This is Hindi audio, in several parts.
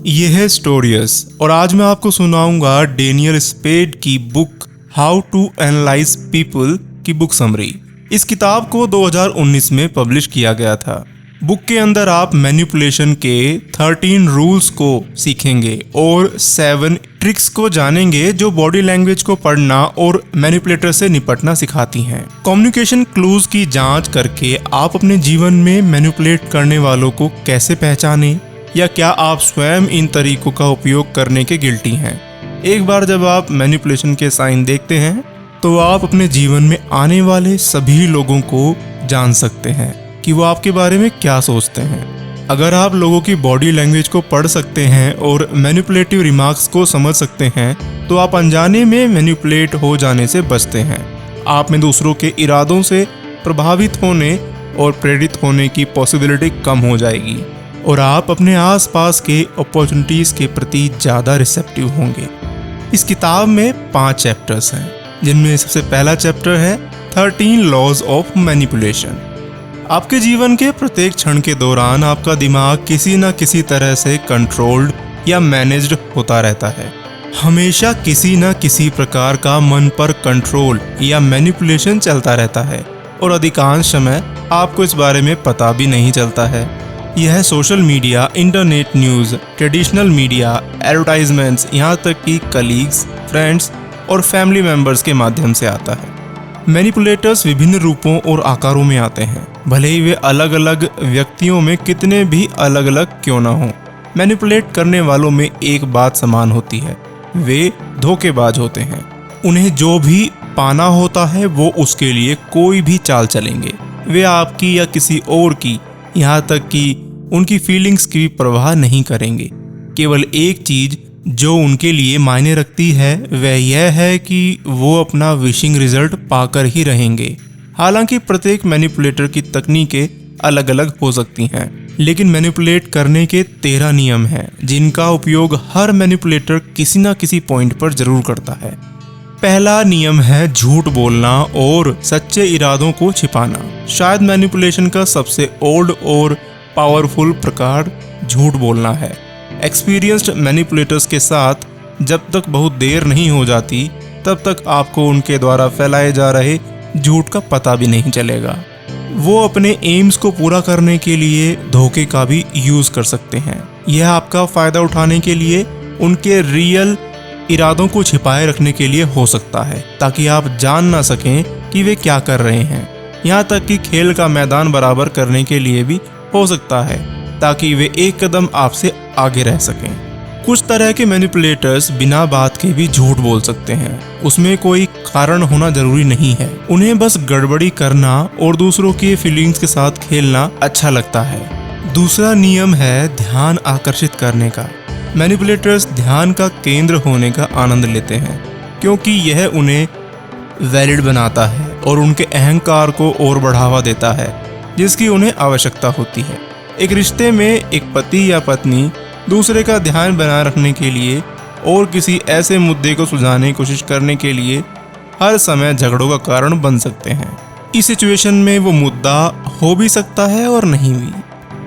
ये है स्टोरियस और आज मैं आपको सुनाऊंगा डेनियल स्पेड की book how to analyse people की बुक समरी। इस किताब को 2019 में पब्लिश किया गया था। बुक के अंदर आप मैनिपुलेशन के 13 रूल्स को सीखेंगे और 7 ट्रिक्स को जानेंगे जो बॉडी लैंग्वेज को पढ़ना और मैनिपुलेटर से निपटना सिखाती हैं। कम्युनिकेशन क्लूज की जांच करके आप अपने जीवन में मैनिपुलेट करने वालों को कैसे पहचानें, या क्या आप स्वयं इन तरीकों का उपयोग करने के गिल्टी हैं। एक बार जब आप मैनिपुलेशन के साइन देखते हैं तो आप अपने जीवन में आने वाले सभी लोगों को जान सकते हैं कि वो आपके बारे में क्या सोचते हैं। अगर आप लोगों की बॉडी लैंग्वेज को पढ़ सकते हैं और मैनिपुलेटिव रिमार्क्स को समझ सकते हैं तो आप अनजाने में मैनिपुलेट हो जाने से बचते हैं। आप में दूसरों के इरादों से प्रभावित होने और प्रेरित होने की पॉसिबिलिटी कम हो जाएगी और आप अपने आसपास के अपॉर्चुनिटीज के प्रति ज़्यादा रिसेप्टिव होंगे। इस किताब में 5 चैप्टर्स हैं, जिनमें सबसे पहला चैप्टर है 13 लॉज ऑफ मैनिपुलेशन। आपके जीवन के प्रत्येक क्षण के दौरान आपका दिमाग किसी न किसी तरह से कंट्रोल्ड या मैनेज्ड होता रहता है। हमेशा किसी न किसी प्रकार का मन पर कंट्रोल या मैनिपुलेशन चलता रहता है और अधिकांश समय आपको इस बारे में पता भी नहीं चलता है। यह social media, internet news, traditional media, advertisements, यहाँ तक कि कलीग्स, फ्रेंड्स और फैमिली मेम्बर्स के माध्यम से आता है। मैनिपुलेटर्स विभिन्न रूपों और आकारों में आते हैं, भले ही वे अलग अलग व्यक्तियों में कितने भी अलग अलग क्यों ना हों। मैनिपुलेट करने वालों में एक बात समान होती है, वे धोखेबाज होते हैं। उन्हें जो भी पाना होता है वो उसके लिए कोई भी चाल चलेंगे। वे आपकी या किसी और की, यहाँ तक कि उनकी फीलिंग्स की परवाह नहीं करेंगे। केवल एक चीज जो उनके लिए मायने रखती है वह यह है कि वो अपना विशिंग रिजल्ट पाकर ही रहेंगे। हालांकि प्रत्येक मैनिपुलेटर की तकनीकें अलग अलग हो सकती हैं, लेकिन मैनिपुलेट करने के 13 नियम हैं जिनका उपयोग हर मैनिपुलेटर किसी न किसी पॉइंट पर जरूर करता है। पहला नियम है झूठ बोलना और सच्चे इरादों को छिपाना। शायद मैनिपुलेशन का सबसे ओल्ड और पावरफुल प्रकार झूठ बोलना है। एक्सपीरियंस्ड मैनिपुलेटर्स के साथ जब तक बहुत देर नहीं हो जाती तब तक आपको उनके द्वारा फैलाए जा रहे झूठ का पता भी नहीं चलेगा। वो अपने एम्स को पूरा करने के लिए धोखे का भी यूज कर सकते हैं। यह आपका फायदा उठाने के लिए उनके रियल इरादों को छिपाए रखने के लिए हो सकता है, ताकि आप जान ना सकें कि वे क्या कर रहे हैं। यहाँ तक कि खेल का मैदान बराबर करने के लिए भी हो सकता है, ताकि वे एक कदम आपसे आगे रह सकें। कुछ तरह के मैनिपुलेटर्स बिना बात के भी झूठ बोल सकते हैं। उसमें कोई कारण होना जरूरी नहीं है, उन्हें बस गड़बड़ी करना और दूसरों की फीलिंग्स के साथ खेलना अच्छा लगता है। दूसरा नियम है ध्यान आकर्षित करने का। मैनिपुलेटर्स ध्यान का केंद्र होने का आनंद लेते हैं, क्योंकि यह उन्हें वैलिड बनाता है और उनके अहंकार को और बढ़ावा देता है जिसकी उन्हें आवश्यकता होती है। एक रिश्ते में एक पति या पत्नी दूसरे का ध्यान बनाए रखने के लिए और किसी ऐसे मुद्दे को सुलझाने की कोशिश करने के लिए हर समय झगड़ों का कारण बन सकते हैं। इस सिचुएशन में वो मुद्दा हो भी सकता है और नहीं भी।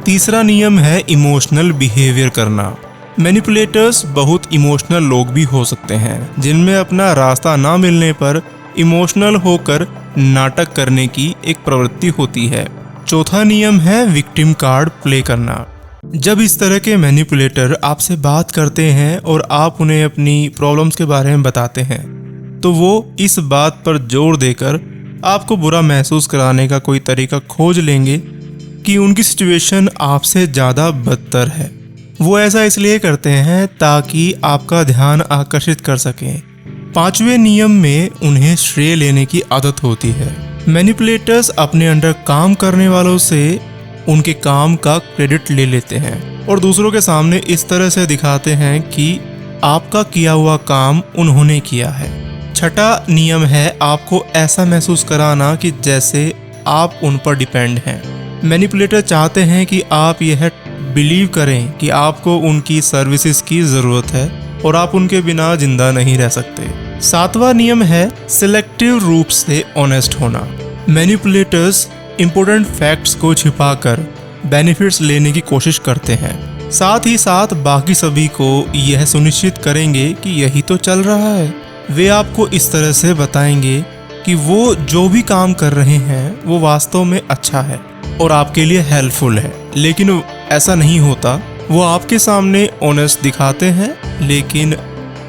तीसरा नियम है इमोशनल बिहेवियर करना। मैनिपुलेटर्स बहुत इमोशनल लोग भी हो सकते हैं, जिनमें अपना रास्ता ना मिलने पर इमोशनल होकर नाटक करने की एक प्रवृत्ति होती है। चौथा नियम है विक्टिम कार्ड प्ले करना। जब इस तरह के मैनिपुलेटर आपसे बात करते हैं और आप उन्हें अपनी प्रॉब्लम्स के बारे में बताते हैं तो वो इस बात पर जोर देकर आपको बुरा महसूस कराने का कोई तरीका खोज लेंगे कि उनकी सिचुएशन आपसे ज़्यादा बदतर है। वो ऐसा इसलिए करते हैं ताकि आपका ध्यान आकर्षित कर सकें। 5वें नियम में उन्हें श्रेय लेने की आदत होती है। मैनिपुलेटर्स अपने अंडर काम करने वालों से उनके काम का क्रेडिट ले लेते हैं और दूसरों के सामने इस तरह से दिखाते हैं कि आपका किया हुआ काम उन्होंने किया है। छठा नियम है आपको ऐसा महसूस कराना कि जैसे आप उन पर डिपेंड हैं। मैनिपुलेटर चाहते हैं कि आप यह बिलीव करें कि आपको उनकी सर्विसेज की ज़रूरत है और आप उनके बिना जिंदा नहीं रह सकते। 7वां नियम है सिलेक्टिव रूप से ऑनेस्ट होना। मैनिपुलेटर्स इंपॉर्टेंट फैक्ट्स को छिपाकर बेनिफिट्स लेने की कोशिश करते हैं। साथ ही साथ बाकी सभी को यह सुनिश्चित करेंगे कि यही तो चल रहा है। वे आपको इस तरह से बताएंगे कि वो जो भी काम कर रहे हैं वो वास्तव में अच्छा है और आपके लिए हेल्पफुल है, लेकिन ऐसा नहीं होता। वो आपके सामने ऑनेस्ट दिखाते हैं, लेकिन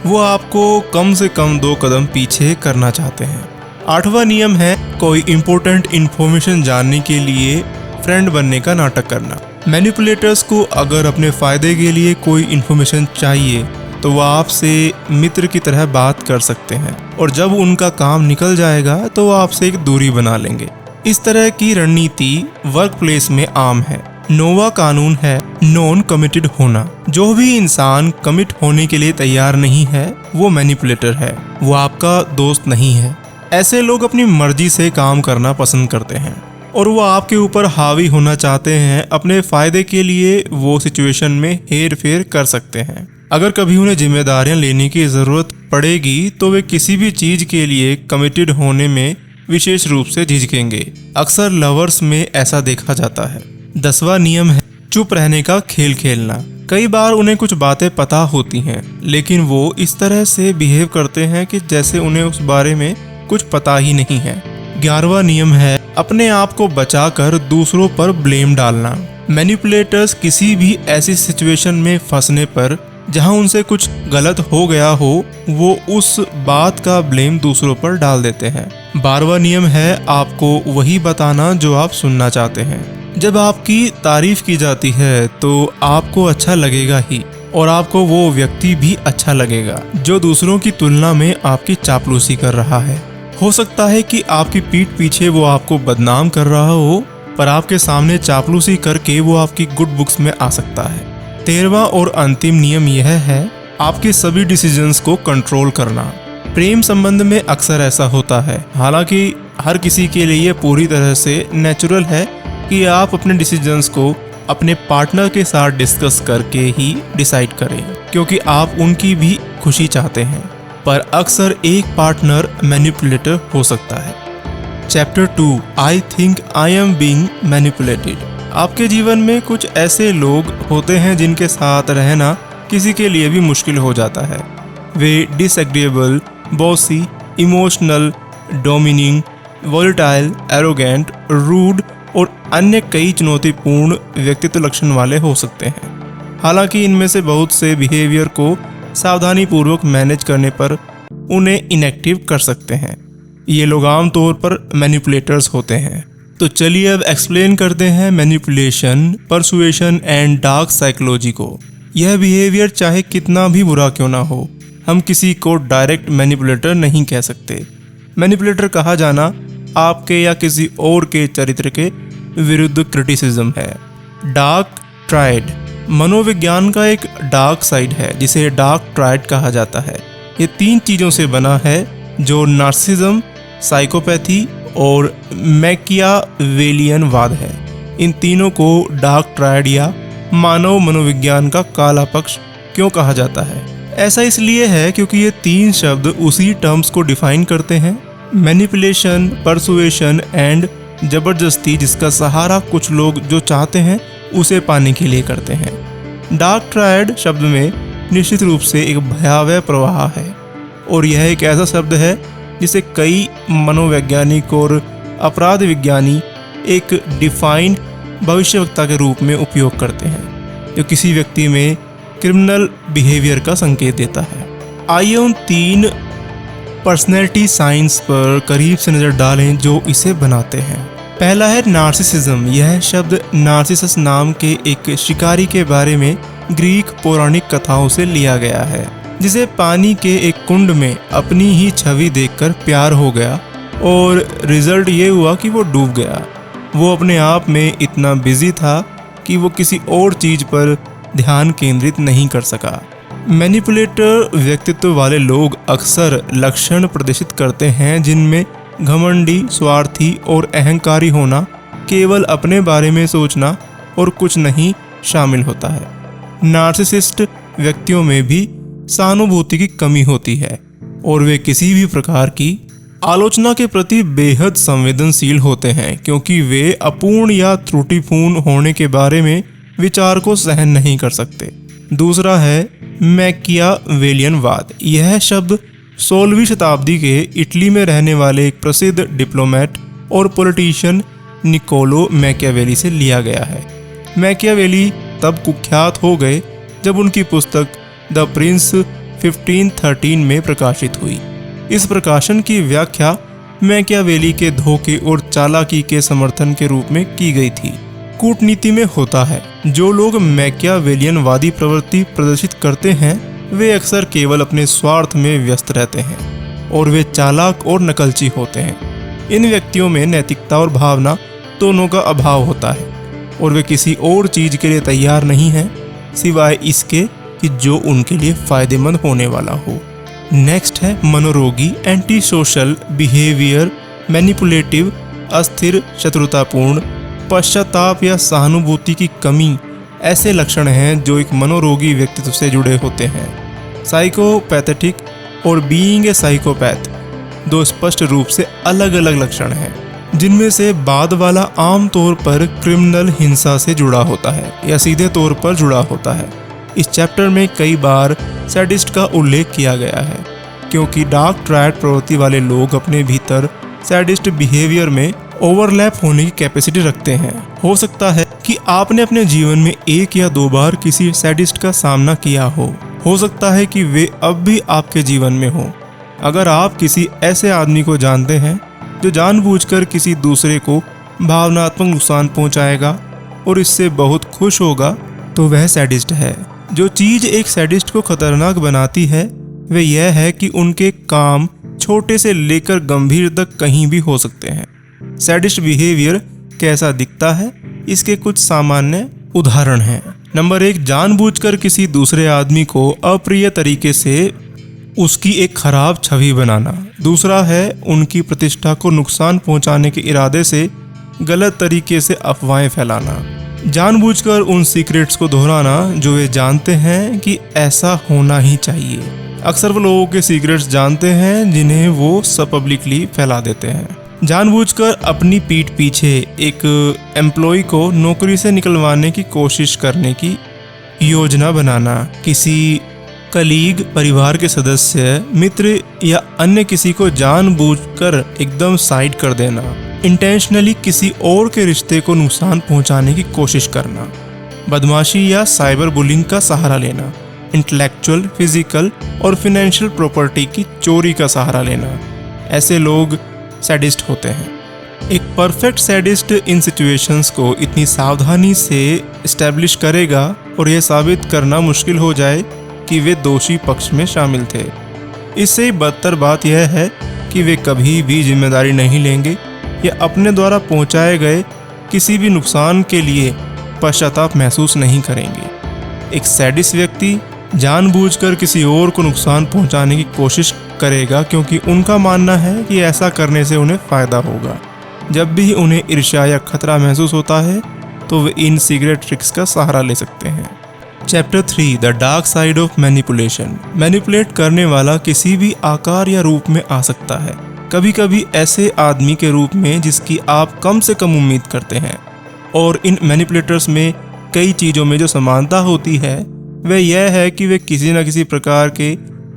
वो आपको कम से कम 2 कदम पीछे करना चाहते हैं। 8वां नियम है कोई इंपॉर्टेंट इंफॉर्मेशन जानने के लिए फ्रेंड बनने का नाटक करना। मैनिपुलेटर्स को अगर अपने फायदे के लिए कोई इंफॉर्मेशन चाहिए तो वह आपसे मित्र की तरह बात कर सकते हैं, और जब उनका काम निकल जाएगा तो वो आपसे एक दूरी बना लेंगे। इस तरह की रणनीति वर्क प्लेस में आम है। 9वां कानून है नॉन कमिटेड होना। जो भी इंसान कमिट होने के लिए तैयार नहीं है वो मैनिपुलेटर है, वो आपका दोस्त नहीं है। ऐसे लोग अपनी मर्जी से काम करना पसंद करते हैं और वो आपके ऊपर हावी होना चाहते हैं। अपने फायदे के लिए वो सिचुएशन में हेर फेर कर सकते हैं। अगर कभी उन्हें जिम्मेदारियां लेने की जरूरत पड़ेगी तो वे किसी भी चीज के लिए कमिटेड होने में विशेष रूप से झिझकेंगे। अक्सर लवर्स में ऐसा देखा जाता है। 10वां नियम है चुप रहने का खेल खेलना। कई बार उन्हें कुछ बातें पता होती हैं, लेकिन वो इस तरह से बिहेव करते हैं कि जैसे उन्हें उस बारे में कुछ पता ही नहीं है। 11वां नियम है अपने आप को बचाकर दूसरों पर ब्लेम डालना। मैनिपुलेटर्स किसी भी ऐसी सिचुएशन में फंसने पर जहां उनसे कुछ गलत हो गया हो, वो उस बात का ब्लेम दूसरों पर डाल देते हैं। 12वां नियम है आपको वही बताना जो आप सुनना चाहते हैं। जब आपकी तारीफ की जाती है तो आपको अच्छा लगेगा ही, और आपको वो व्यक्ति भी अच्छा लगेगा जो दूसरों की तुलना में आपकी चापलूसी कर रहा है। हो सकता है कि आपकी पीठ पीछे वो आपको बदनाम कर रहा हो, पर आपके सामने चापलूसी करके वो आपकी गुड बुक्स में आ सकता है। 13वां और अंतिम नियम यह है आपके सभी डिसीजंस को कंट्रोल करना। प्रेम संबंध में अक्सर ऐसा होता है, हालांकि हर किसी के लिए पूरी तरह से नेचुरल है कि आप अपने डिसीजंस को अपने पार्टनर के साथ डिस्कस करके ही डिसाइड करें, क्योंकि आप उनकी भी खुशी चाहते हैं। पर अक्सर एक पार्टनर मैनिपुलेटर हो सकता है। Chapter 2 I think I am being manipulated. आपके जीवन में कुछ ऐसे लोग होते हैं जिनके साथ रहना किसी के लिए भी मुश्किल हो जाता है। वे disagreeable, bossy, emotional, domineering, volatile, arrogant, rude और अन्य कई चुनौतीपूर्ण व्यक्तित्व लक्षण वाले हो सकते हैं। हालांकि इनमें से बहुत से बिहेवियर को सावधानी पूर्वक मैनेज करने पर उन्हें इनएक्टिव कर सकते हैं। ये लोग आमतौर पर मैनिपुलेटर्स होते हैं। तो चलिए अब एक्सप्लेन करते हैं manipulation, persuasion and dark psychology को। यह बिहेवियर चाहे कितना भी बुरा क्यों ना हो, हम किसी को डायरेक्ट मैनिपुलेटर नहीं कह सकते। मैनिपुलेटर कहा जाना आपके या किसी और के चरित्र के विरुद्ध क्रिटिसिज्म है। डार्क ट्रायड मनोविज्ञान का एक डार्क साइड है जिसे डार्क ट्रायड कहा जाता है। ये 3 चीज़ों से बना है जो नार्सिसिज्म, साइकोपैथी और मैकियावेलियनवाद है। इन तीनों को डार्क ट्रायड या मानव मनोविज्ञान का काला पक्ष क्यों कहा जाता है? ऐसा इसलिए है क्योंकि ये 3 शब्द उसी टर्म्स को डिफाइन करते हैं, मैनिपुलेशन, परसुएशन एंड जबरदस्ती, जिसका सहारा कुछ लोग जो चाहते हैं उसे पाने के लिए करते हैं। डार्क ट्रायड शब्द में निश्चित रूप से एक भयावह प्रवाह है, और यह एक ऐसा शब्द है जिसे कई मनोवैज्ञानिक और अपराध विज्ञानी एक डिफाइंड भविष्यवक्ता के रूप में उपयोग करते हैं, जो किसी व्यक्ति में क्रिमिनल बिहेवियर का संकेत देता है। आइए उन 3 पर्सनैलिटी साइंस पर करीब से नजर डालें जो इसे बनाते हैं। पहला है नार्सिसिज्म। यह शब्द नार्सिसस नाम के एक शिकारी के बारे में ग्रीक पौराणिक कथाओं से लिया गया है, जिसे पानी के एक कुंड में अपनी ही छवि देखकर प्यार हो गया और रिजल्ट ये हुआ कि वो डूब गया। वो अपने आप में इतना बिजी था कि वो किसी और चीज पर ध्यान केंद्रित नहीं कर सका। मैनिपुलेटर व्यक्तित्व वाले लोग अक्सर लक्षण प्रदर्शित करते हैं जिनमें घमंडी, स्वार्थी और अहंकारी होना, केवल अपने बारे में सोचना और कुछ नहीं शामिल होता है। नार्सिसिस्ट व्यक्तियों में भी सहानुभूति की कमी होती है और वे किसी भी प्रकार की आलोचना के प्रति बेहद संवेदनशील होते हैं, क्योंकि वे अपूर्ण या त्रुटिपूर्ण होने के बारे में विचार को सहन नहीं कर सकते। दूसरा है मैकियावेलियनवाद। यह शब्द 16वीं शताब्दी के इटली में रहने वाले एक प्रसिद्ध डिप्लोमेट और पॉलिटिशियन निकोलो मैकियावेली से लिया गया है। मैकियावेली तब कुख्यात हो गए जब उनकी पुस्तक द प्रिंस 1513 में प्रकाशित हुई। इस प्रकाशन की व्याख्या मैकियावेली के धोखे और चालाकी के समर्थन के रूप में की गई थी। कूटनीति में होता है, जो लोग मैकियावेलियनवादी प्रवृत्ति प्रदर्शित करते हैं वे अक्सर केवल अपने स्वार्थ में व्यस्त रहते हैं और वे चालाक और नकलची होते हैं। इन व्यक्तियों में नैतिकता और भावना दोनों का अभाव होता है और वे किसी और चीज के लिए तैयार नहीं हैं सिवाय इसके कि जो उनके लिए फायदेमंद होने वाला हो। नेक्स्ट है मनोरोगी, एंटी सोशल बिहेवियर, मैनिपुलेटिव, अस्थिर, शत्रुतापूर्ण, पश्चाताप या सहानुभूति की कमी ऐसे लक्षण हैं जो एक मनोरोगी व्यक्तित्व से जुड़े होते हैं। साइकोपैथेटिक और बीइंग ए साइकोपैथ दो स्पष्ट रूप से अलग अलग लक्षण हैं, जिनमें से बाद वाला आमतौर पर क्रिमिनल हिंसा से जुड़ा होता है या सीधे तौर पर जुड़ा होता है। इस चैप्टर में कई बार सैडिस्ट का उल्लेख किया गया है क्योंकि डार्क ट्रायड प्रवृत्ति वाले लोग अपने भीतर सैडिस्ट बिहेवियर में ओवरलैप होने की कैपेसिटी रखते हैं। हो सकता है कि आपने अपने जीवन में 1 या 2 बार किसी सैडिस्ट का सामना किया हो सकता है कि वे अब भी आपके जीवन में हो। अगर आप किसी ऐसे आदमी को जानते हैं जो जानबूझकर किसी दूसरे को भावनात्मक नुकसान पहुंचाएगा और इससे बहुत खुश होगा, तो वह सैडिस्ट है। जो चीज एक सैडिस्ट को खतरनाक बनाती है वह यह है कि उनके काम छोटे से लेकर गंभीर तक कहीं भी हो सकते हैं। सैडिस्ट बिहेवियर कैसा दिखता है, इसके कुछ सामान्य उदाहरण हैं। नंबर 1, जानबूझकर किसी दूसरे आदमी को अप्रिय तरीके से उसकी एक खराब छवि बनाना। दूसरा है उनकी प्रतिष्ठा को नुकसान पहुंचाने के इरादे से गलत तरीके से अफवाहें फैलाना। जानबूझकर उन सीक्रेट्स को दोहराना जो वे जानते हैं कि ऐसा होना ही चाहिए। अक्सर वो लोगों के सीक्रेट्स जानते हैं जिन्हें वो सब पब्लिकली फैला देते हैं। जानबूझकर अपनी पीठ पीछे एक एम्प्लॉय को नौकरी से निकलवाने की कोशिश करने की योजना बनाना। किसी कलीग, परिवार के सदस्य, मित्र या अन्य किसी को जानबूझकर एकदम साइड कर देना। इंटेंशनली किसी और के रिश्ते को नुकसान पहुंचाने की कोशिश करना। बदमाशी या साइबर बुलिंग का सहारा लेना। इंटेलेक्चुअल, फिजिकल और फाइनेंशियल प्रॉपर्टी की चोरी का सहारा लेना। ऐसे लोग सैडिस्ट होते हैं। एक परफेक्ट सैडिस्ट इन सिचुएशंस को इतनी सावधानी से एस्टैब्लिश करेगा और यह साबित करना मुश्किल हो जाए कि वे दोषी पक्ष में शामिल थे। इससे बदतर बात यह है कि वे कभी भी जिम्मेदारी नहीं लेंगे या अपने द्वारा पहुंचाए गए किसी भी नुकसान के लिए पश्चाताप महसूस नहीं करेंगे। एक सैडिस्ट व्यक्ति जानबूझकर किसी और को नुकसान पहुंचाने की कोशिश करेगा क्योंकि उनका मानना है कि ऐसा करने से उन्हें फायदा होगा। जब भी उन्हें ईर्ष्या या खतरा महसूस होता है तो वे इन सीक्रेट ट्रिक्स का सहारा ले सकते हैं। Chapter 3, the dark side of manipulation. Manipulate करने वाला किसी भी आकार या रूप में आ सकता है, कभी कभी ऐसे आदमी के रूप में जिसकी आप कम से कम उम्मीद करते हैं। और इन मैनिपुलेटर्स में कई चीज़ों में जो समानता होती है वह यह है कि वे किसी न किसी प्रकार के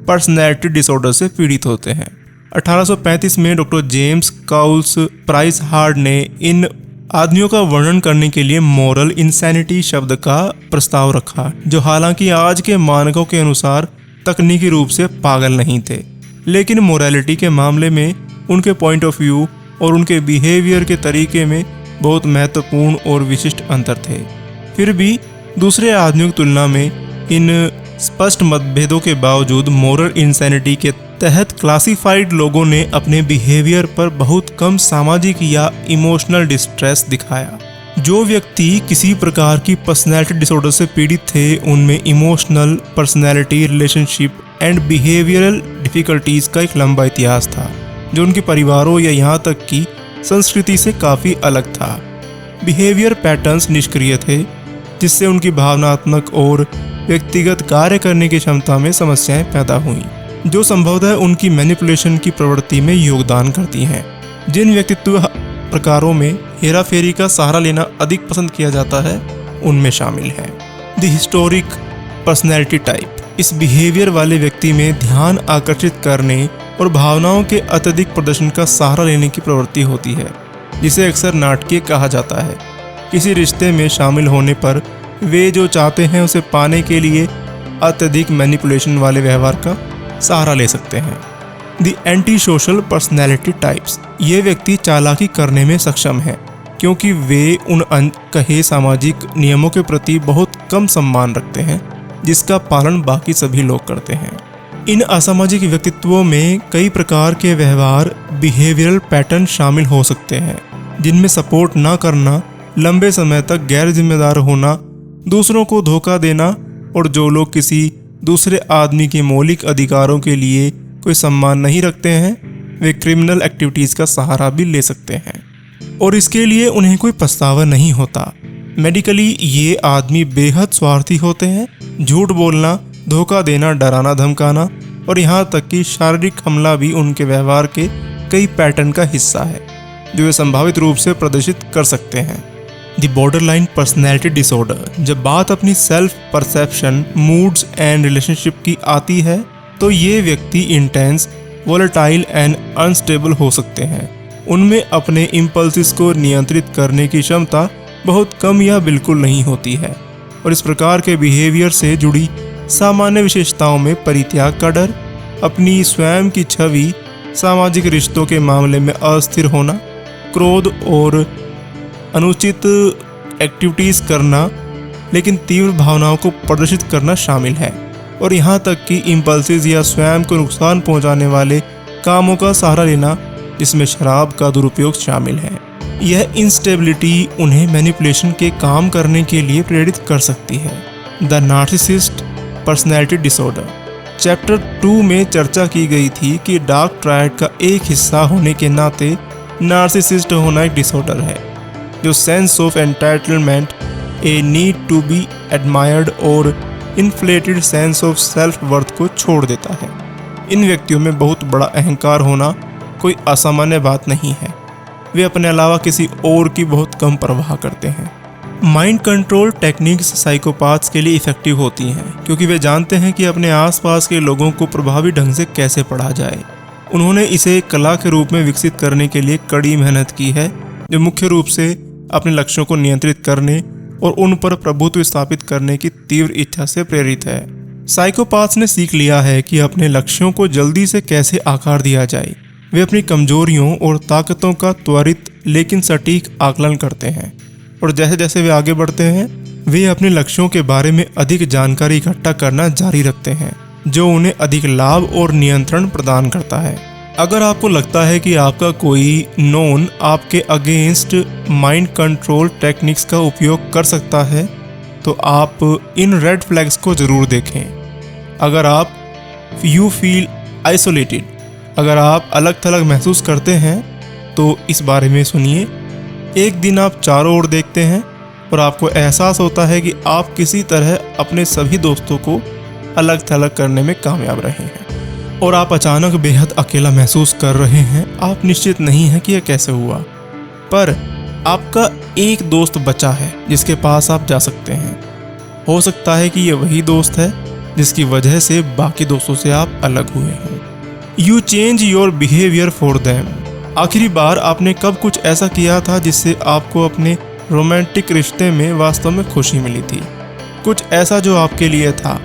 पर्सनैलिटी डिसऑर्डर से पीड़ित होते हैं। 1835 में doctor James Cowles price hard ने इन आदमियों का वर्णन करने के लिए मॉरल इंसैनिटी शब्द का प्रस्ताव रखा, जो हालांकि आज के मानकों के अनुसार तकनीकी रूप से पागल नहीं थे, लेकिन मोरालिटी के मामले में उनके पॉइंट ऑफ व्यू और उनके बिहेवियर के तरीके में बहुत महत्वपूर्ण और विशिष्ट अंतर थे। फिर भी दूसरे आदमियों की तुलना में इन स्पष्ट मतभेदों के बावजूद मॉरल इंसैनिटी के तहत क्लासिफाइड लोगों ने अपने बिहेवियर पर बहुत कम सामाजिक या इमोशनल डिस्ट्रेस दिखाया। जो व्यक्ति किसी प्रकार की पर्सनैलिटी डिसऑर्डर से पीड़ित थे उनमें emotional, personality, relationship and behavioural difficulties का एक लंबा इतिहास था, जो उनके परिवारों या यहाँ तक कि संस्कृति से काफ़ी अलग था। बिहेवियर पैटर्न्स निष्क्रिय थे, जिससे उनकी भावनात्मक और व्यक्तिगत कार्य करने की क्षमता में समस्याएं पैदा हुईं, जो संभवतः उनकी मैनिपुलेशन की प्रवृत्ति में योगदान करती हैं। जिन व्यक्तित्व प्रकारों में हेराफेरी का सहारा लेना अधिक पसंद किया जाता है उनमें शामिल हैं। द हिस्टोरिक पर्सनैलिटी टाइप, इस बिहेवियर वाले व्यक्ति में ध्यान आकर्षित करने और भावनाओं के अत्यधिक प्रदर्शन का सहारा लेने की प्रवृत्ति होती है, जिसे अक्सर नाटकीय कहा जाता है। किसी रिश्ते में शामिल होने पर वे जो चाहते हैं उसे पाने के लिए अत्यधिक मैनिपुलेशन वाले व्यवहार का सहारा ले सकते हैं। The anti social personality types, ये व्यक्ति चालाकी करने में सक्षम है क्योंकि वे उन कहे सामाजिक नियमों के प्रति बहुत कम सम्मान रखते हैं जिसका पालन बाकी सभी लोग करते हैं। इन असामाजिक व्यक्तित्वों में कई प्रकार के व्यवहार बिहेवियरल पैटर्न शामिल हो सकते हैं, जिनमें सपोर्ट ना करना, लंबे समय तक गैर जिम्मेदार होना, दूसरों को धोखा देना और जो लोग किसी दूसरे आदमी के मौलिक अधिकारों के लिए कोई सम्मान नहीं रखते हैं वे क्रिमिनल एक्टिविटीज़ का सहारा भी ले सकते हैं और इसके लिए उन्हें कोई पछतावा नहीं होता। मेडिकली ये आदमी बेहद स्वार्थी होते हैं। झूठ बोलना, धोखा देना, डराना धमकाना और यहाँ तक कि शारीरिक हमला भी उनके व्यवहार के कई पैटर्न का हिस्सा है जो वे संभावित रूप से प्रदर्शित कर सकते हैं। द बॉर्डरलाइन पर्सनैलिटी डिसऑर्डर, जब बात अपनी self perception, moods and relationship की आती है तो ये व्यक्ति इंटेंस, वोलेटाइल एंड अनस्टेबल हो सकते हैं। उनमें अपने इम्पल्सिस को नियंत्रित करने की क्षमता बहुत कम या बिल्कुल नहीं होती है और इस प्रकार के बिहेवियर से जुड़ी सामान्य विशेषताओं में परित्याग का डर, अपनी स्वयं की छवि, सामाजिक रिश्तों के मामले में अस्थिर होना, क्रोध और अनुचित एक्टिविटीज़ करना लेकिन तीव्र भावनाओं को प्रदर्शित करना शामिल है और यहाँ तक कि इम्पल्सिस या स्वयं को नुकसान पहुँचाने वाले कामों का सहारा लेना जिसमें शराब का दुरुपयोग शामिल है। यह इंस्टेबिलिटी उन्हें मैनिपुलेशन के काम करने के लिए प्रेरित कर सकती है। The narcissist personality disorder, chapter 2 में चर्चा की गई थी कि डार्क ट्रायड का एक हिस्सा होने के नाते नार्सिसिस्ट होना एक डिसऑर्डर है जो sense of entitlement, a need to be admired और inflated sense of self worth को छोड़ देता है। इन व्यक्तियों में बहुत बड़ा अहंकार होना कोई असामान्य बात नहीं है। वे अपने अलावा किसी और की बहुत कम परवाह करते हैं। माइंड कंट्रोल टेक्निक्स साइकोपाथ्स के लिए इफ़ेक्टिव होती हैं क्योंकि वे जानते हैं कि अपने आसपास के लोगों को प्रभावी ढंग से कैसे पढ़ा जाए। उन्होंने इसे कला के रूप में विकसित करने के लिए कड़ी मेहनत की है जो मुख्य रूप से अपने लक्ष्यों को नियंत्रित करने और उन पर प्रभुत्व स्थापित करने की तीव्र इच्छा से प्रेरित है। साइकोपाथ्स ने सीख लिया है कि अपने लक्ष्यों को जल्दी से कैसे आकार दिया जाए। वे अपनी कमजोरियों और ताकतों का त्वरित लेकिन सटीक आकलन करते हैं और जैसे जैसे वे आगे बढ़ते हैं वे अपने लक्ष्यों के बारे में अधिक जानकारी इकट्ठा करना जारी रखते हैं जो उन्हें अधिक लाभ और नियंत्रण प्रदान करता है। अगर आपको लगता है कि आपका कोई नोन आपके अगेंस्ट माइंड कंट्रोल टेक्निक्स का उपयोग कर सकता है तो आप इन रेड फ्लैग्स को ज़रूर देखें। अगर आप यू फील आइसोलेटेड, अगर आप अलग थलग महसूस करते हैं तो इस बारे में सुनिए। एक दिन आप चारों ओर देखते हैं और आपको एहसास होता है कि आप किसी तरह अपने सभी दोस्तों को अलग थलग करने में कामयाब रहे हैं और आप अचानक बेहद अकेला महसूस कर रहे हैं। आप निश्चित नहीं हैं कि यह कैसे हुआ, पर आपका एक दोस्त बचा है जिसके पास आप जा सकते हैं। हो सकता है कि यह वही दोस्त है जिसकी वजह से बाकी दोस्तों से आप अलग हुए हैं। You change your behaviour for them, आखिरी बार आपने कब कुछ ऐसा किया था जिससे आपको अपने रोमांटिक रिश्ते में वास्तव में खुशी मिली थी? कुछ ऐसा जो आपके लिए था,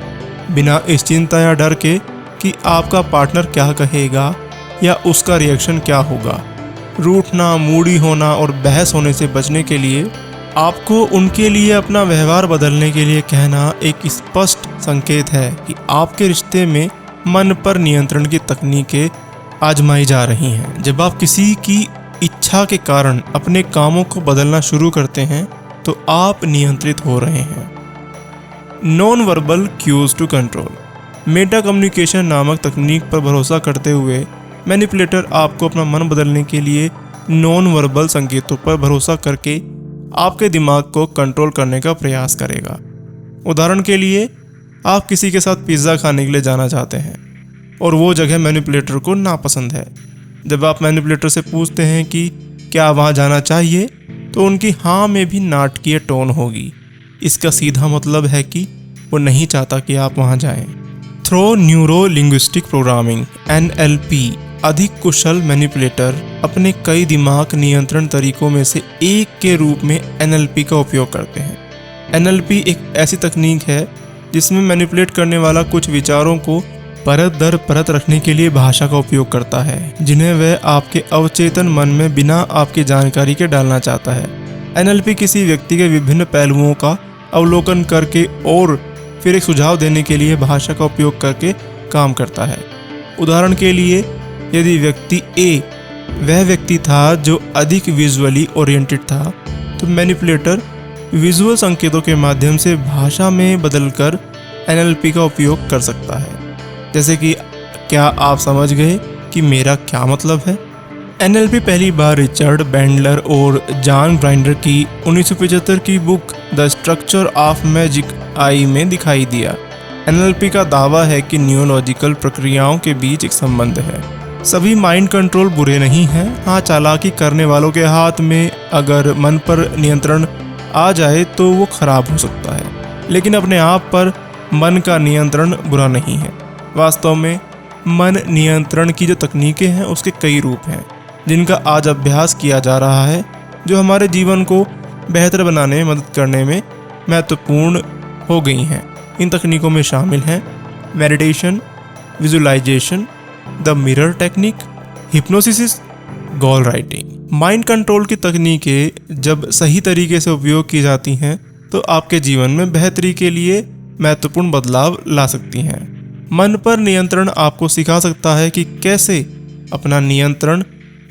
बिना इस चिंता या डर के कि आपका पार्टनर क्या कहेगा या उसका रिएक्शन क्या होगा। रूठना, मूडी होना और बहस होने से बचने के लिए आपको उनके लिए अपना व्यवहार बदलने के लिए कहना एक स्पष्ट संकेत है कि आपके रिश्ते में मन पर नियंत्रण की तकनीकें आजमाई जा रही हैं। जब आप किसी की इच्छा के कारण अपने कामों को बदलना शुरू करते हैं तो आप नियंत्रित हो रहे हैं। Non verbal cues to control, meta communication नामक तकनीक पर भरोसा करते हुए मैनिपुलेटर आपको अपना मन बदलने के लिए नॉन वर्बल संकेतों पर भरोसा करके आपके दिमाग को कंट्रोल करने का प्रयास करेगा। उदाहरण के लिए, आप किसी के साथ पिज़्ज़ा खाने के लिए जाना चाहते हैं और वो जगह मैनिपुलेटर को नापसंद है। जब आप मैनिपुलेटर से पूछते हैं कि क्या वहाँ जाना चाहिए तो उनकी हाँ में भी नाटकीय टोन होगी इसका सीधा मतलब है कि वो नहीं चाहता कि आप वहाँ जाएं। Through neuro linguistic programming (NLP) अधिक कुशल मैनिपुलेटर अपने कई दिमाग नियंत्रण तरीकों में से एक के रूप में NLP का उपयोग करते हैं। NLP एक ऐसी तकनीक है जिसमें मैनिपुलेट करने वाला कुछ विचारों को परत दर परत रखने के लिए भाषा का उपयोग करता है, जिन्हें वह आपके अवचेतन मन में बिना आपकी जानकारी के डालना चाहता है। NLP किसी व्यक्ति के विभिन्न पहलुओं का अवलोकन करके और फिर एक सुझाव देने के लिए भाषा का उपयोग करके काम करता है। उदाहरण के लिए, यदि व्यक्ति A वह व्यक्ति था जो अधिक विजुअली ओरिएंटेड था, तो मैनिपुलेटर विजुअल संकेतों के माध्यम से भाषा में बदलकर NLP का उपयोग कर सकता है। जैसे कि क्या आप समझ गए कि मेरा क्या मतलब है? NLP पहली बार रिचर्ड बैंडलर और जॉन ग्राइंडर की 1975 की book the structure of magic I में दिखाई दिया। NLP का दावा है कि न्यूरोलॉजिकल प्रक्रियाओं के बीच एक संबंध है। सभी माइंड कंट्रोल बुरे नहीं हैं। हाँ, चालाकी करने वालों के हाथ में अगर मन पर नियंत्रण आ जाए तो वो खराब हो सकता है, लेकिन अपने आप पर मन का नियंत्रण बुरा नहीं है। वास्तव में मन नियंत्रण की जो तकनीकें हैं उसके कई रूप हैं जिनका आज अभ्यास किया जा रहा है, जो हमारे जीवन को बेहतर बनाने में मदद करने में महत्वपूर्ण हो गई हैं। इन तकनीकों में शामिल हैं meditation, visualisation, the mirror technique, hypnosis, goal writing. Mind control की तकनीकें जब सही तरीके से उपयोग की जाती हैं तो आपके जीवन में बेहतरी के लिए महत्वपूर्ण बदलाव ला सकती हैं। मन पर नियंत्रण आपको सिखा सकता है कि कैसे अपना नियंत्रण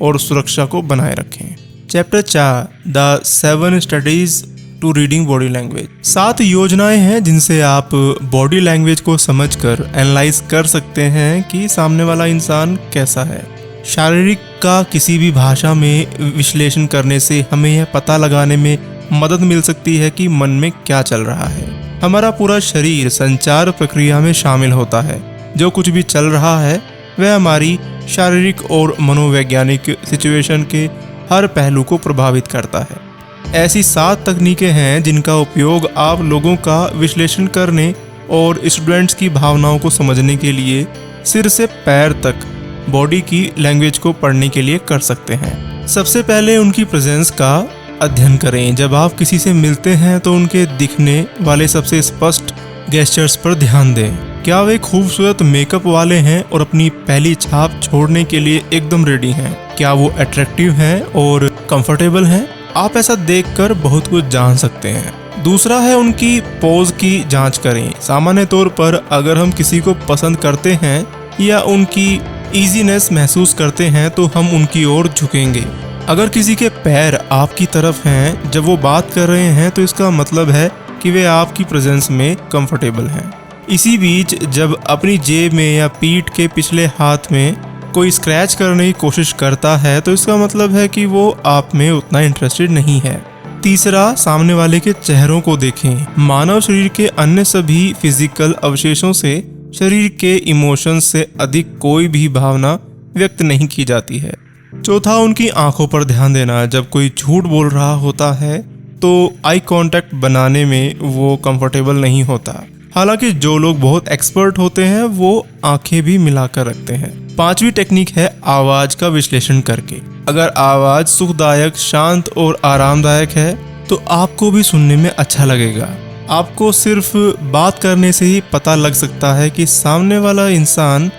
और सुरक्षा को बनाए रखें। Chapter 4 the 7 studies to reading body language. 7 योजनाएं हैं जिनसे आप बॉडी लैंग्वेज को समझकर एनालाइज कर सकते हैं कि सामने वाला इंसान कैसा है। शारीरिक का किसी भी भाषा में विश्लेषण करने से हमें यह पता लगाने में मदद मिल सकती है कि मन में क्या चल रहा है। हमारा पूरा शरीर संचार प्रक्रिया में शामिल होता है। जो कुछ भी चल रहा है वह हमारी शारीरिक और मनोवैज्ञानिक सिचुएशन के हर पहलू को प्रभावित करता है। ऐसी 7 तकनीकें हैं जिनका उपयोग आप लोगों का विश्लेषण करने और स्टूडेंट्स की भावनाओं को समझने के लिए सिर से पैर तक बॉडी की लैंग्वेज को पढ़ने के लिए कर सकते हैं। सबसे पहले उनकी प्रेजेंस का अध्ययन करें। जब आप किसी से मिलते हैं तो उनके दिखने वाले सबसे स्पष्ट गेस्चर्स पर ध्यान दें। क्या वे खूबसूरत मेकअप वाले हैं और अपनी पहली छाप छोड़ने के लिए एकदम रेडी हैं? क्या वो अट्रैक्टिव हैं और कंफर्टेबल हैं? आप ऐसा देखकर बहुत कुछ जान सकते हैं। दूसरा है उनकी पोज की जांच करें। सामान्य तौर पर अगर हम किसी को पसंद करते हैं या उनकी इजीनेस महसूस करते हैं तो हम उनकी ओर झुकेंगे। अगर किसी के पैर आपकी तरफ हैं जब वो बात कर रहे हैं तो इसका मतलब है कि वे आपकी प्रेजेंस में कंफर्टेबल हैं। इसी बीच जब अपनी जेब में या पीठ के पिछले हाथ में कोई स्क्रैच करने की कोशिश करता है तो इसका मतलब है कि वो आप में उतना इंटरेस्टेड नहीं है। तीसरा, सामने वाले के चेहरों को देखें। मानव शरीर के अन्य सभी फिजिकल अवशेषों से शरीर के इमोशंस से अधिक कोई भी भावना व्यक्त नहीं की जाती है। चौथा, उनकी आंखों पर ध्यान देना। जब कोई झूठ बोल रहा होता है तो आई कांटेक्ट बनाने में वो कंफर्टेबल नहीं होता। हालांकि जो लोग बहुत एक्सपर्ट होते हैं वो आंखें भी मिलाकर रखते हैं। 5वीं टेक्निक है आवाज का विश्लेषण करके। अगर आवाज सुखदायक, शांत और आरामदायक है तो आपको भी सुनने में अच्छा लगेगा। आपको सिर्फ बात करने से ही पता लग सकता है कि सामने वाला इंसान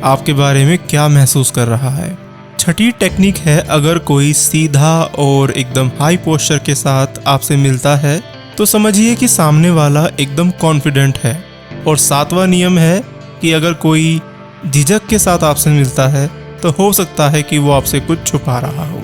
आपके बारे में क्या महसूस कर रहा है। 6ठी टेक्निक है, अगर कोई सीधा और एकदम हाई पोस्चर के साथ आपसे मिलता है तो समझिए कि सामने वाला एकदम कॉन्फिडेंट है। और 7वां नियम है कि अगर कोई झिझक के साथ आपसे मिलता है तो हो सकता है कि वो आपसे कुछ छुपा रहा हो।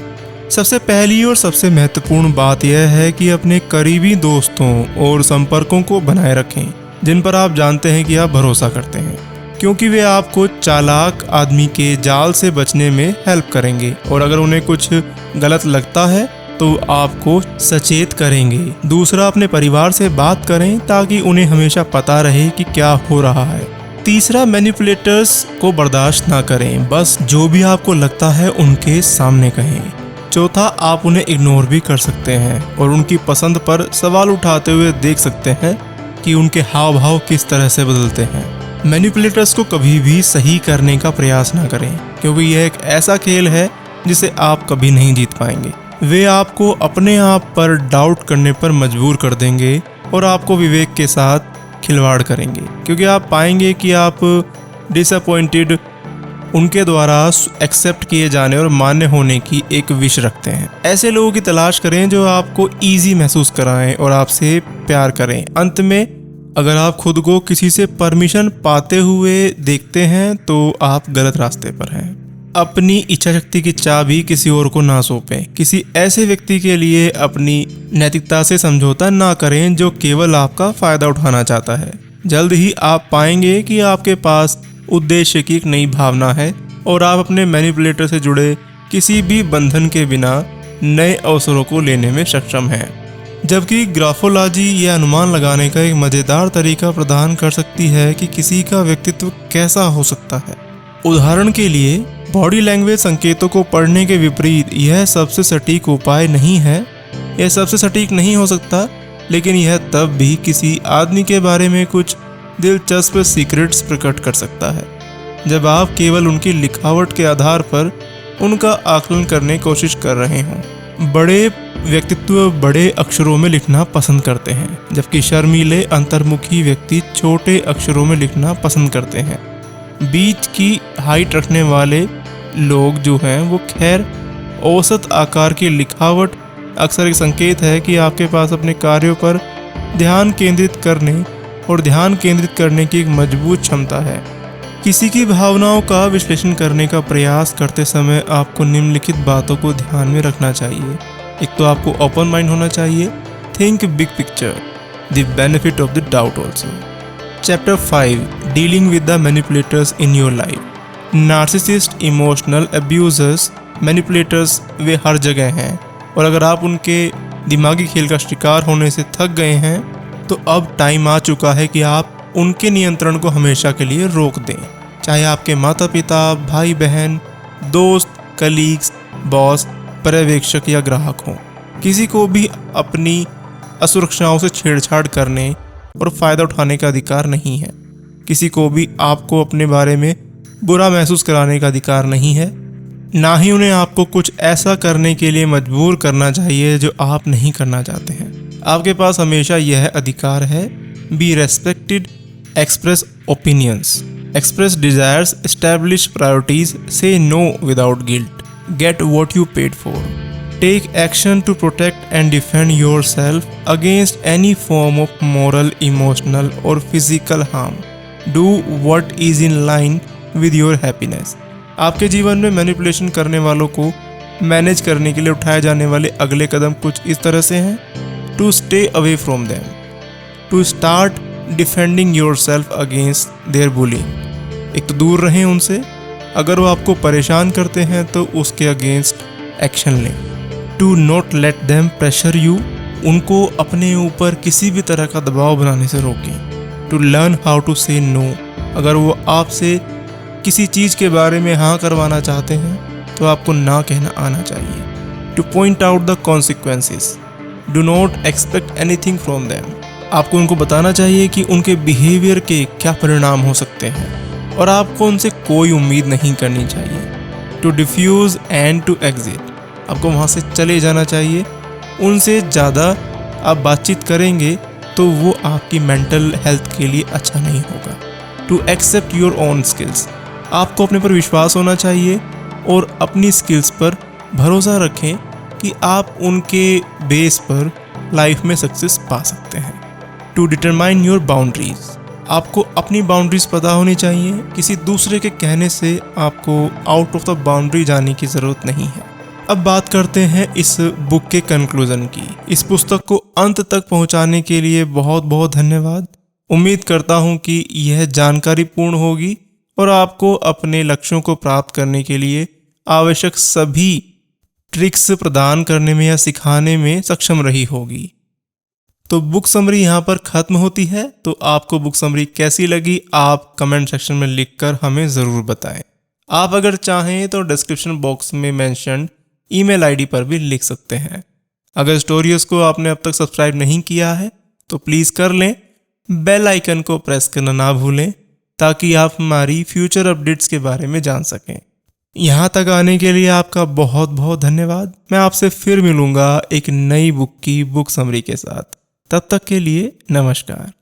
सबसे पहली और सबसे महत्वपूर्ण बात यह है कि अपने करीबी दोस्तों और संपर्कों को बनाए रखें जिन पर आप जानते हैं कि आप भरोसा करते हैं, क्योंकि वे आपको चालाक आदमी के जाल से बचने में हेल्प करेंगे और अगर उन्हें कुछ गलत लगता है तो आपको सचेत करेंगे। दूसरा, अपने परिवार से बात करें ताकि उन्हें हमेशा पता रहे कि क्या हो रहा है। तीसरा, मैनिपुलेटर्स को बर्दाश्त ना करें, बस जो भी आपको लगता है उनके सामने कहें। चौथा, आप उन्हें इग्नोर भी कर सकते हैं और उनकी पसंद पर सवाल उठाते हुए देख सकते हैं कि उनके हाव भाव किस तरह से बदलते हैं। मैनिपुलेटर्स को कभी भी सही करने का प्रयास ना करें, क्योंकि यह एक ऐसा खेल है जिसे आप कभी नहीं जीत पाएंगे। वे आपको अपने आप पर डाउट करने पर मजबूर कर देंगे और आपको विवेक के साथ खिलवाड़ करेंगे, क्योंकि आप पाएंगे कि आप डिसअपॉइंटेड उनके द्वारा एक्सेप्ट किए जाने और मान्य होने की एक विश रखते हैं। ऐसे लोगों की तलाश करें जो आपको ईजी महसूस कराएं और आपसे प्यार करें। अंत में, अगर आप खुद को किसी से परमिशन पाते हुए देखते हैं तो आप गलत रास्ते पर हैं। अपनी इच्छा शक्ति की चाबी किसी और को ना सौंपें। किसी ऐसे व्यक्ति के लिए अपनी नैतिकता से समझौता ना करें जो केवल आपका फायदा उठाना चाहता है। जल्द ही आप पाएंगे कि आपके पास उद्देश्य की एक नई भावना है और आप अपने मैनिपुलेटर से जुड़े किसी भी बंधन के बिना नए अवसरों को लेने में सक्षम हैं। जबकि ग्राफोलॉजी यह अनुमान लगाने का एक मजेदार तरीका प्रदान कर सकती है कि किसी का व्यक्तित्व कैसा हो सकता है। उदाहरण के लिए, बॉडी लैंग्वेज संकेतों को पढ़ने के विपरीत यह सबसे सटीक उपाय नहीं है। यह सबसे सटीक नहीं हो सकता, लेकिन यह तब भी किसी आदमी के बारे में कुछ दिलचस्प सीक्रेट्स प्रकट कर सकता है जब आप केवल उनकी लिखावट के आधार पर उनका आकलन करने की कोशिश कर रहे हों। बड़े व्यक्तित्व बड़े अक्षरों में लिखना पसंद करते हैं, जबकि शर्मीले अंतर्मुखी व्यक्ति छोटे अक्षरों में लिखना पसंद करते हैं। बीच की हाइट रखने वाले लोग जो हैं वो खैर औसत आकार की लिखावट अक्सर एक संकेत है कि आपके पास अपने कार्यों पर ध्यान केंद्रित करने की एक मजबूत क्षमता है। किसी की भावनाओं का विश्लेषण करने का प्रयास करते समय आपको निम्नलिखित बातों को ध्यान में रखना चाहिए। एक तो आपको ओपन माइंड होना चाहिए। Think big picture, the benefit of the doubt also. Chapter 5, dealing with the manipulators in your life. Narcissist, emotional abusers, manipulators वे हर जगह हैं, और अगर आप उनके दिमागी खेल का शिकार होने से थक गए हैं तो अब टाइम आ चुका है कि आप उनके नियंत्रण को हमेशा के लिए रोक दें। चाहे आपके माता पिता, भाई बहन, दोस्त, कलीग्स, बॉस, पर्यवेक्षक या ग्राहक हों, किसी को भी अपनी असुरक्षाओं से छेड़छाड़ करने और फ़ायदा उठाने का अधिकार नहीं है। किसी को भी आपको अपने बारे में बुरा महसूस कराने का अधिकार नहीं है। ना ही उन्हें आपको कुछ ऐसा करने के लिए मजबूर करना चाहिए जो आप नहीं करना चाहते हैं। आपके पास हमेशा यह अधिकार है। Be respected, express opinions, express desires, establish priorities, say no without guilt, get what you paid for, take action to protect and defend your self against any form of moral, emotional और physical harm, do what is in line with your happiness. आपके जीवन में मैनिपुलेशन करने वालों को मैनेज करने के लिए उठाए जाने वाले अगले कदम कुछ इस तरह से हैं। To stay away from them, to start defending your self against their bullying. एक तो दूर रहें उनसे, अगर वो आपको परेशान करते हैं तो उसके अगेंस्ट एक्शन लें। To not let them pressure you, उनको अपने ऊपर किसी भी तरह का दबाव बनाने से रोकें। टू लर्न हाउ टू से नो, अगर वो आपसे किसी चीज़ के बारे में हाँ करवाना चाहते हैं तो आपको ना कहना आना चाहिए। Two point out the consequences, do not expect anything from them, आपको उनको बताना चाहिए कि उनके बिहेवियर के क्या परिणाम हो सकते हैं और आपको उनसे कोई उम्मीद नहीं करनी चाहिए। To defuse and to exit, आपको वहाँ से चले जाना चाहिए। उनसे ज़्यादा आप बातचीत करेंगे तो वो आपकी मेंटल हेल्थ के लिए अच्छा नहीं होगा। To accept your own skills, आपको अपने पर विश्वास होना चाहिए और अपनी स्किल्स पर भरोसा रखें कि आप उनके बेस पर लाइफ में सक्सेस पा सकते हैं। टू डिटरमाइन योर बाउंड्रीज, आपको अपनी बाउंड्रीज पता होनी चाहिए। किसी दूसरे के कहने से आपको आउट ऑफ द बाउंड्री जाने की ज़रूरत नहीं है। अब बात करते हैं इस बुक के कंक्लूजन की। इस पुस्तक को अंत तक पहुंचाने के लिए बहुत बहुत धन्यवाद। उम्मीद करता हूं कि यह जानकारी पूर्ण होगी और आपको अपने लक्ष्यों को प्राप्त करने के लिए आवश्यक सभी ट्रिक्स प्रदान करने में या सिखाने में सक्षम रही होगी। तो बुक समरी यहाँ पर ख़त्म होती है। तो आपको बुक समरी कैसी लगी आप कमेंट सेक्शन में लिखकर हमें ज़रूर बताएं। आप अगर चाहें तो डिस्क्रिप्शन बॉक्स में मेंशन ईमेल आईडी पर भी लिख सकते हैं। अगर स्टोरीज को आपने अब तक सब्सक्राइब नहीं किया है तो प्लीज़ कर लें। बेल आइकन को प्रेस करना ना भूलें ताकि आप हमारी फ्यूचर अपडेट्स के बारे में जान सकें। यहाँ तक आने के लिए आपका बहुत बहुत धन्यवाद। मैं आपसे फिर मिलूंगा एक नई बुक की बुक समरी के साथ। तब तक के लिए नमस्कार।